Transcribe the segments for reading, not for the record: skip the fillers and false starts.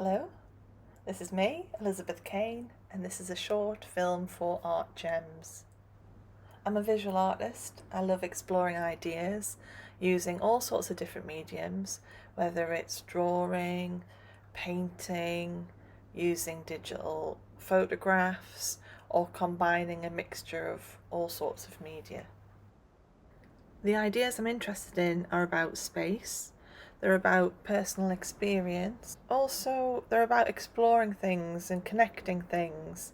Hello, this is me, Elizabeth Kane, and this is a short film for Art Gems. I'm a visual artist. I love exploring ideas using all sorts of different mediums, whether it's drawing, painting, using digital photographs, or combining a mixture of all sorts of media. The ideas I'm interested in are about space. They're about personal experience. Also, they're about exploring things and connecting things.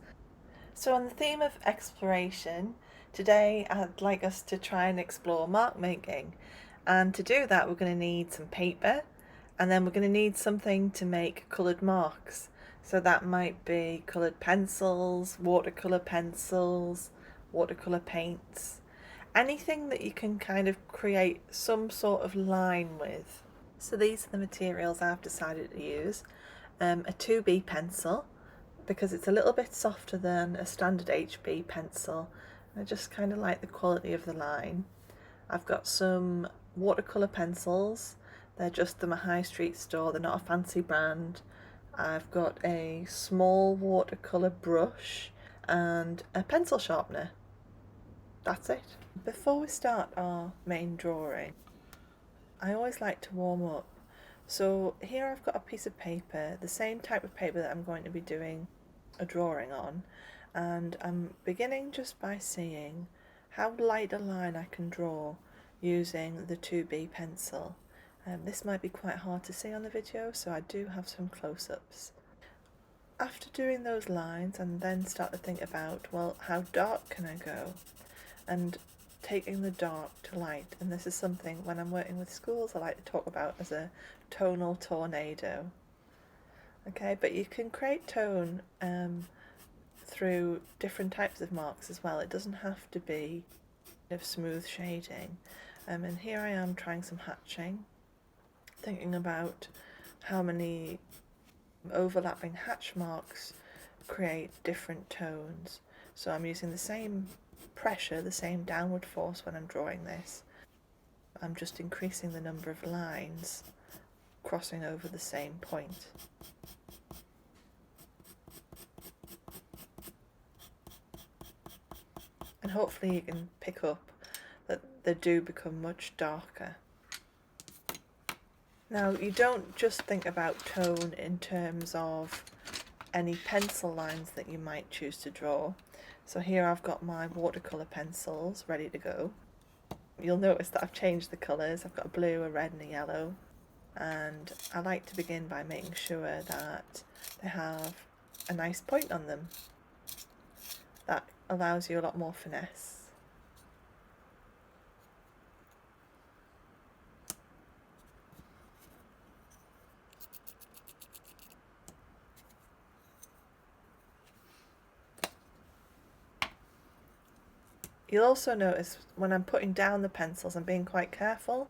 So, on the theme of exploration, today I'd like us to try and explore mark making. And to do that, we're going to need some paper, and then we're going to need something to make coloured marks. So, that might be coloured pencils, watercolor pencils, watercolor paints, anything that you can kind of create some sort of line with. So these are the materials I've decided to use. A 2B pencil, because it's a little bit softer than a standard HB pencil. I just kind of like the quality of the line. I've got some watercolor pencils. They're just from a high street store, they're not a fancy brand. I've got a small watercolor brush and a pencil sharpener. That's it. Before we start our main drawing, I always like to warm up. So here I've got a piece of paper, the same type of paper that I'm going to be doing a drawing on, and I'm beginning just by seeing how light a line I can draw using the 2B pencil. This might be quite hard to see on the video, so I do have some close-ups. After doing those lines, and then start to think about, well, how dark can I go? And taking the dark to light, and this is something when I'm working with schools I like to talk about as a tonal tornado. Okay, but you can create tone through different types of marks as well. It doesn't have to be of smooth shading. And here I am trying some hatching, thinking about how many overlapping hatch marks create different tones. So I'm using the same pressure, the same downward force when I'm drawing this. I'm just increasing the number of lines crossing over the same point. And hopefully you can pick up that they do become much darker. Now, you don't just think about tone in terms of any pencil lines that you might choose to draw. So here I've got my watercolor pencils ready to go. You'll notice that I've changed the colours. I've got a blue, a red and a yellow. And I like to begin by making sure that they have a nice point on them. That allows you a lot more finesse. You'll also notice when I'm putting down the pencils, I'm being quite careful.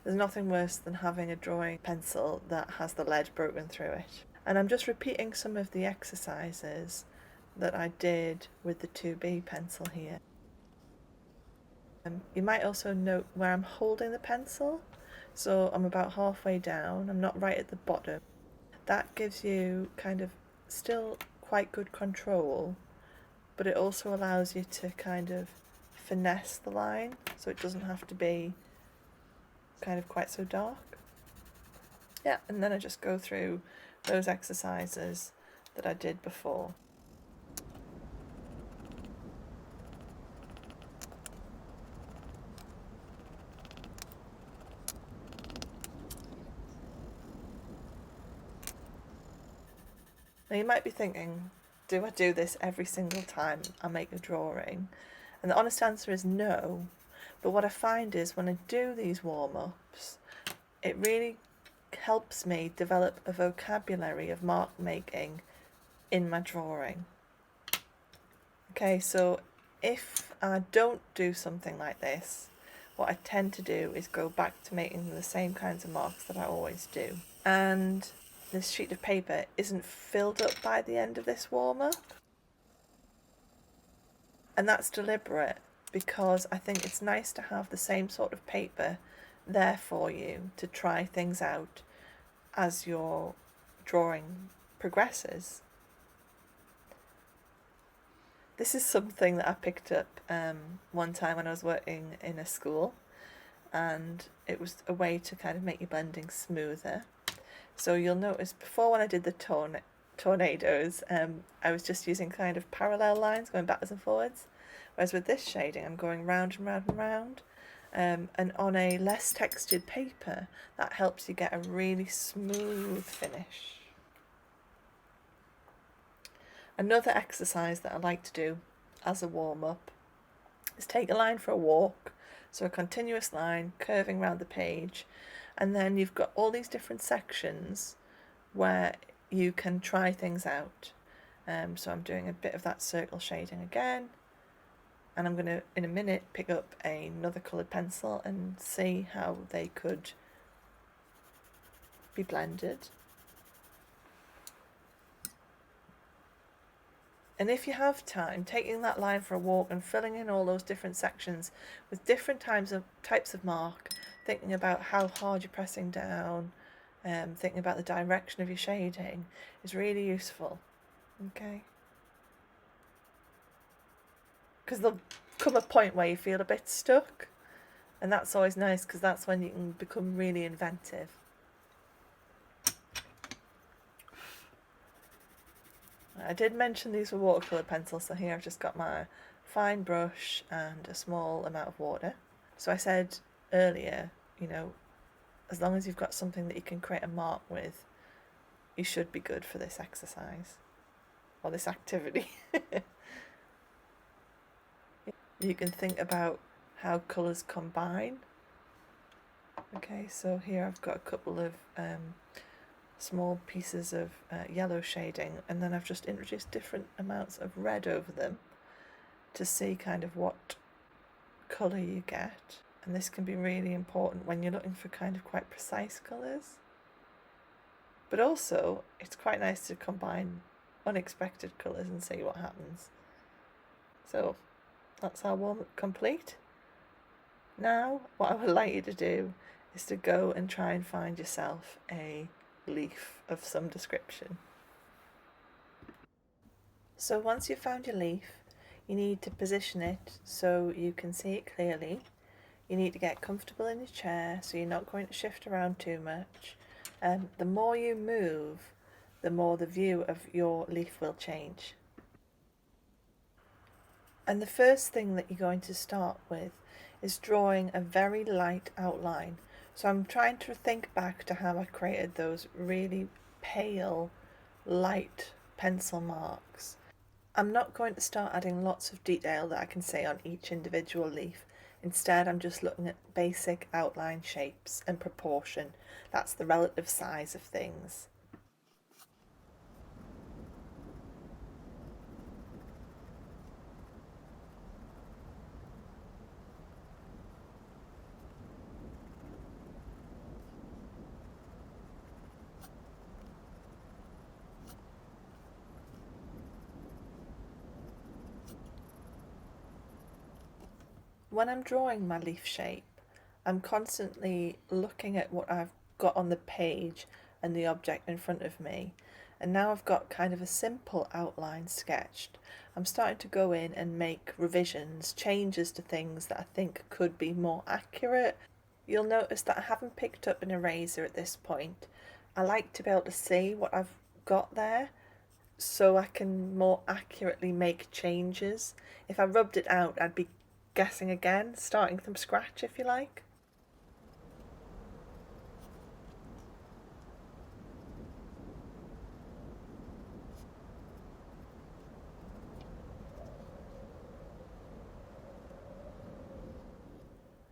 There's nothing worse than having a drawing pencil that has the lead broken through it. And I'm just repeating some of the exercises that I did with the 2B pencil here. You might also note where I'm holding the pencil. So I'm about halfway down, I'm not right at the bottom. That gives you kind of still quite good control, but it also allows you to kind of finesse the line so it doesn't have to be kind of quite so dark. Yeah, and then I just go through those exercises that I did before. Now you might be thinking, do I do this every single time I make a drawing? And the honest answer is no. But what I find is when I do these warm-ups, it really helps me develop a vocabulary of mark making in my drawing. Okay, so if I don't do something like this, what I tend to do is go back to making the same kinds of marks that I always do. And this sheet of paper isn't filled up by the end of this warm-up. And that's deliberate because I think it's nice to have the same sort of paper there for you to try things out as you're drawing progresses. This is something that I picked up one time when I was working in a school, and it was a way to kind of make your blending smoother. So you'll notice before, when I did the tornadoes, I was just using kind of parallel lines going backwards and forwards, whereas with this shading I'm going round and round and round, and on a less textured paper that helps you get a really smooth finish. Another exercise that I like to do as a warm-up is take a line for a walk, so a continuous line curving around the page, and then you've got all these different sections where you can try things out. So I'm doing a bit of that circle shading again, and I'm going to in a minute pick up another coloured pencil and see how they could be blended. And if you have time, taking that line for a walk and filling in all those different sections with different types of mark, thinking about how hard you're pressing down, thinking about the direction of your shading is really useful. Okay? Because there'll come a point where you feel a bit stuck, and that's always nice because that's when you can become really inventive. I did mention these were watercolor pencils, so here I've just got my fine brush and a small amount of water. So I said earlier, you know, as long as you've got something that you can create a mark with, you should be good for this exercise or this activity. You can think about how colours combine. Okay, so here I've got a couple of small pieces of yellow shading, and then I've just introduced different amounts of red over them to see kind of what colour you get. And this can be really important when you're looking for kind of quite precise colours. But also, it's quite nice to combine unexpected colours and see what happens. So that's our warm-up complete. Now, what I would like you to do is to go and try and find yourself a leaf of some description. So once you've found your leaf, you need to position it so you can see it clearly. You need to get comfortable in your chair so you're not going to shift around too much. The more you move, the more the view of your leaf will change. And the first thing that you're going to start with is drawing a very light outline. So I'm trying to think back to how I created those really pale, light pencil marks. I'm not going to start adding lots of detail that I can see on each individual leaf. Instead, I'm just looking at basic outline shapes and proportion. That's the relative size of things. When I'm drawing my leaf shape, I'm constantly looking at what I've got on the page and the object in front of me. And now I've got kind of a simple outline sketched. I'm starting to go in and make revisions, changes to things that I think could be more accurate. You'll notice that I haven't picked up an eraser at this point. I like to be able to see what I've got there so I can more accurately make changes. If I rubbed it out, I'd be guessing again, starting from scratch if you like.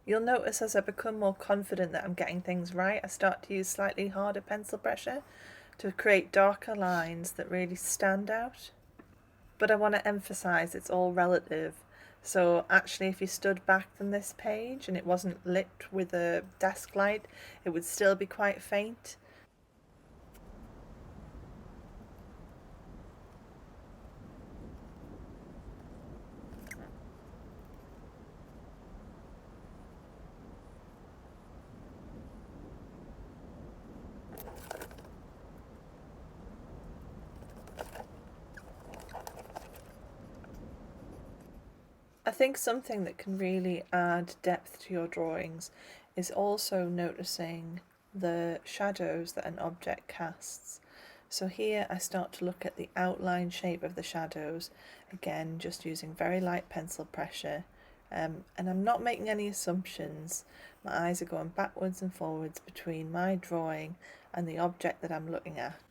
You'll notice as I become more confident that I'm getting things right, I start to use slightly harder pencil pressure to create darker lines that really stand out. But I want to emphasize it's all relative. So actually, if you stood back from this page and it wasn't lit with a desk light, it would still be quite faint. I think something that can really add depth to your drawings is also noticing the shadows that an object casts. So here I start to look at the outline shape of the shadows, again just using very light pencil pressure, and I'm not making any assumptions. My eyes are going backwards and forwards between my drawing and the object that I'm looking at.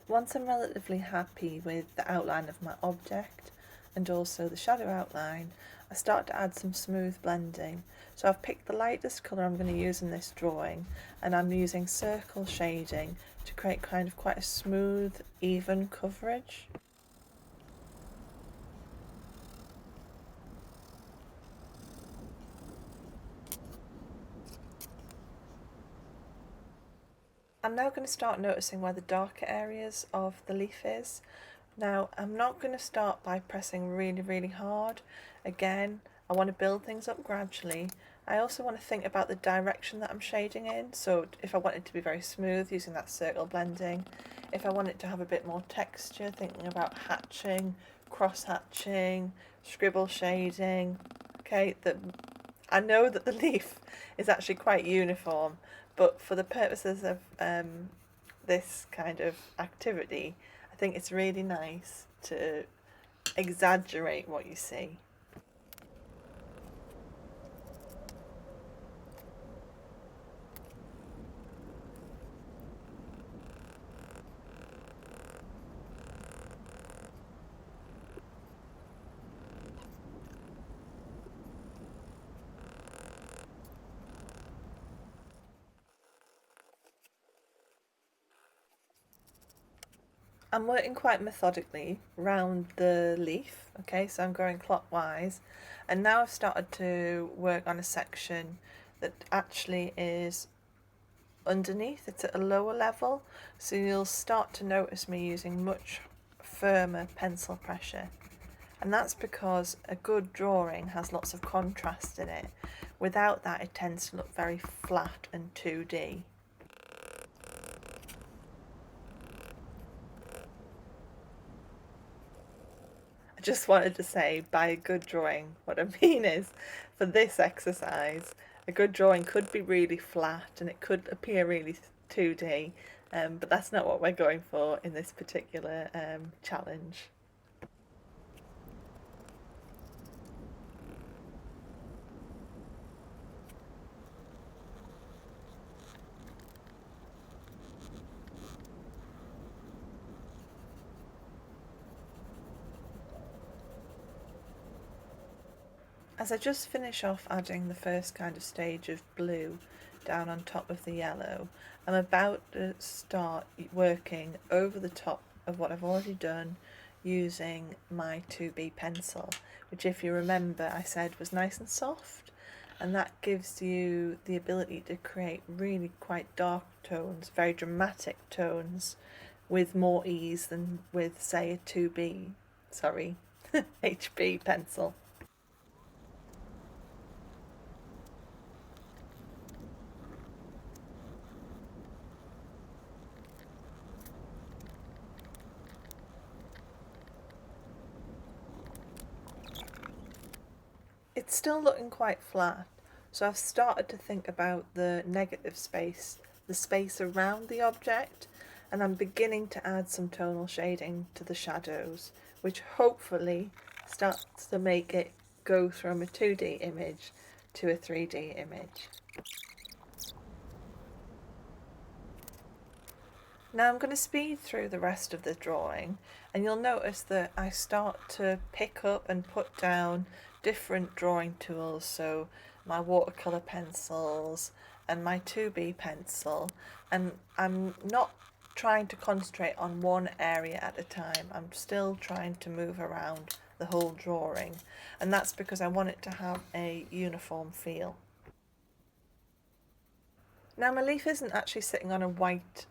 Once I'm relatively happy with the outline of my object and also the shadow outline, I start to add some smooth blending. So I've picked the lightest colour I'm going to use in this drawing, and I'm using circle shading to create kind of quite a smooth, even coverage. I'm now going to start noticing where the darker areas of the leaf is. Now, I'm not going to start by pressing really hard. Again, I want to build things up gradually. I also want to think about the direction that I'm shading in. So if I want it to be very smooth, using that circle blending. If I want it to have a bit more texture, thinking about hatching, cross hatching, scribble shading. Okay, I know that the leaf is actually quite uniform, but for the purposes of this kind of activity, I think it's really nice to exaggerate what you see. I'm working quite methodically round the leaf, okay, so I'm going clockwise, and now I've started to work on a section that actually is underneath. It's at a lower level, so you'll start to notice me using much firmer pencil pressure, and that's because a good drawing has lots of contrast in it. Without that, it tends to look very flat and 2D. I just wanted to say, by a good drawing, what I mean is, for this exercise, a good drawing could be really flat and it could appear really 2D, but that's not what we're going for in this particular challenge. As I just finish off adding the first kind of stage of blue down on top of the yellow, I'm about to start working over the top of what I've already done using my 2B pencil, which, if you remember, I said was nice and soft, and that gives you the ability to create really quite dark tones, very dramatic tones, with more ease than with, say, a 2B, sorry, HB pencil. It's still looking quite flat, so I've started to think about the negative space, the space around the object, and I'm beginning to add some tonal shading to the shadows, which hopefully starts to make it go from a 2D image to a 3D image. Now I'm going to speed through the rest of the drawing, and you'll notice that I start to pick up and put down different drawing tools, so my watercolor pencils and my 2B pencil, and I'm not trying to concentrate on one area at a time. I'm still trying to move around the whole drawing, and that's because I want it to have a uniform feel. Now my leaf isn't actually sitting on a white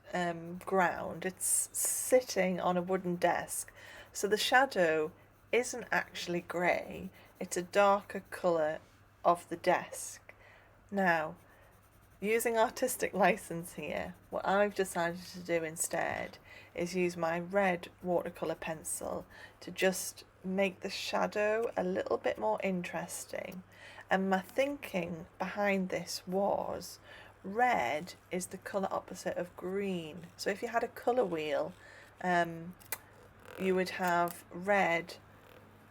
ground, it's sitting on a wooden desk, So the shadow isn't actually grey, it's a darker colour of the desk. Now, using artistic license here, what I've decided to do instead is use my red watercolour pencil to just make the shadow a little bit more interesting. And my thinking behind this was red is the colour opposite of green. So if you had a colour wheel, you would have red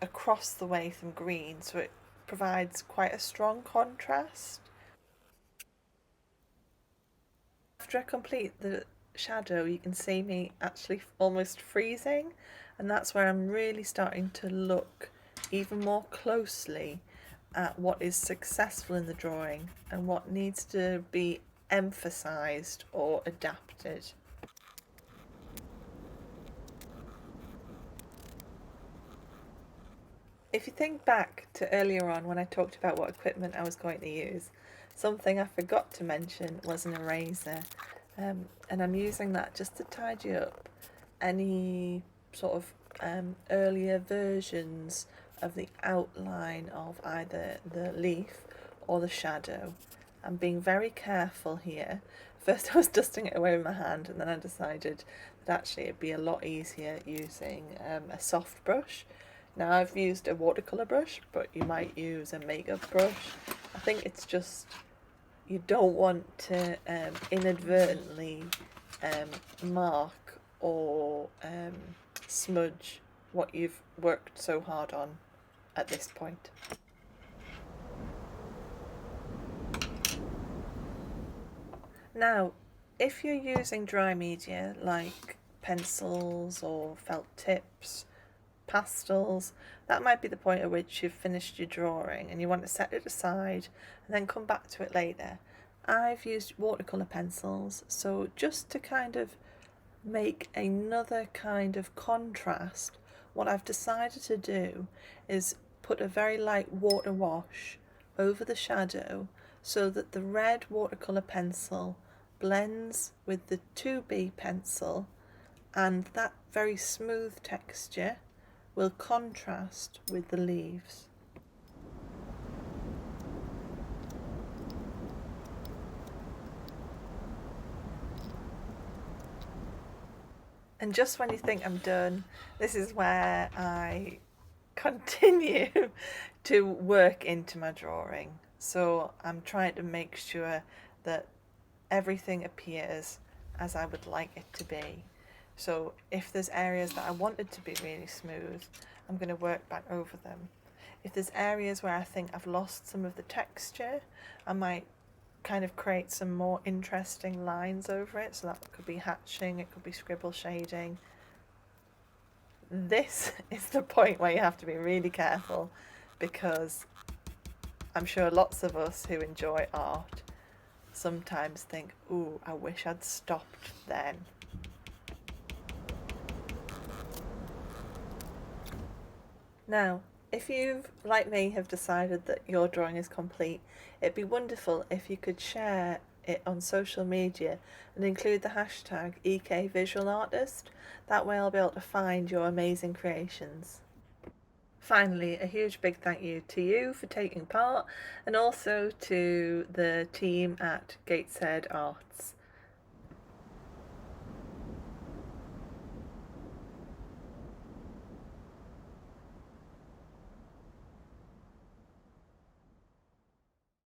across the way from green, so it provides quite a strong contrast. After I complete the shadow, you can see me actually almost freezing, and that's where I'm really starting to look even more closely at what is successful in the drawing and what needs to be emphasized or adapted. If you think back to earlier on when I talked about what equipment I was going to use, something I forgot to mention was an eraser. And I'm using that just to tidy up any sort of earlier versions of the outline of either the leaf or the shadow. I'm being very careful here. First I was dusting it away with my hand, and then I decided that actually it'd be a lot easier using a soft brush. Now I've used a watercolour brush, but you might use a makeup brush. I think it's just, you don't want to inadvertently mark or smudge what you've worked so hard on at this point. Now, if you're using dry media like pencils or felt tips, pastels, that might be the point at which you've finished your drawing and you want to set it aside and then come back to it later. I've used watercolour pencils, so just to kind of make another kind of contrast, what I've decided to do is put a very light water wash over the shadow so that the red watercolour pencil blends with the 2B pencil, and that very smooth texture will contrast with the leaves. And just when you think I'm done, this is where I continue to work into my drawing. So I'm trying to make sure that everything appears as I would like it to be. So if there's areas that I wanted to be really smooth, I'm going to work back over them. If there's areas where I think I've lost some of the texture, I might kind of create some more interesting lines over it. So that could be hatching, it could be scribble shading. This is the point where you have to be really careful, because I'm sure lots of us who enjoy art sometimes think, ooh, I wish I'd stopped then. Now, if you, like me, have decided that your drawing is complete, it'd be wonderful if you could share it on social media and include the hashtag #EKVisualArtist. That way I'll be able to find your amazing creations. Finally, a huge big thank you to you for taking part, and also to the team at Gateshead Arts.